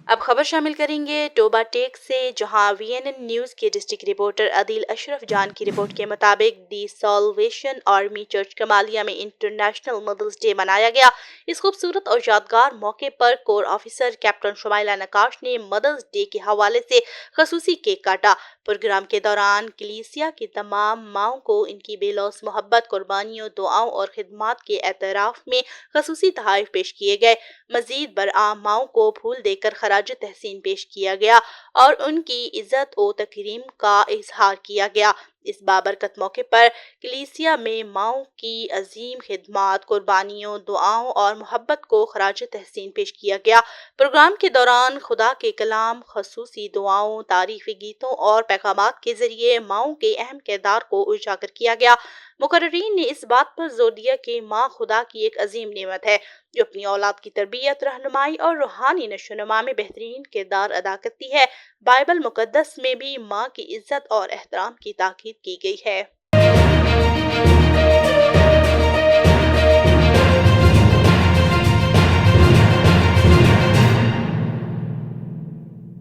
اب خبر شامل کریں گے ٹوبا ٹیک سے، جہاں VNN نیوز کے ڈسٹرکٹ رپورٹر عدیل اشرف جان کی رپورٹ کے مطابق دی سالویشن آرمی چرچ کمالیہ میں انٹرنیشنل مدرس ڈے منایا گیا۔ اس خوبصورت اور یادگار موقع پر کور آفیسر کیپٹن شمائلہ نقاش نے مدرس ڈے کے حوالے سے خصوصی کیک کاٹا۔ پروگرام کے دوران کلیسیا کی تمام ماؤں کو ان کی بے لوث محبت، قربانیوں، دعاؤں اور خدمات کے اعتراف میں خصوصی تحائف پیش کیے گئے۔ مزید برآں ماؤں کو پھول دے کر خراج تحسین پیش کیا گیا اور ان کی عزت و تکریم کا اظہار کیا گیا۔ اس بابرکت موقع پر کلیسیا میں ماؤں کی عظیم خدمات، قربانیوں، دعاؤں اور محبت کو خراج تحسین پیش کیا گیا۔ پروگرام کے دوران خدا کے کلام، خصوصی دعاؤں، تعریفی گیتوں اور پیغامات کے ذریعے ماؤں کے اہم کردار کو اجاگر کیا گیا۔ مقررین نے اس بات پر زور دیا کہ ماں خدا کی ایک عظیم نعمت ہے جو اپنی اولاد کی تربیت، رہنمائی اور روحانی نشوونما میں بہترین کردار ادا کرتی ہے۔ بائبل مقدس میں بھی ماں کی عزت اور احترام کی تاکید کی گئی ہے۔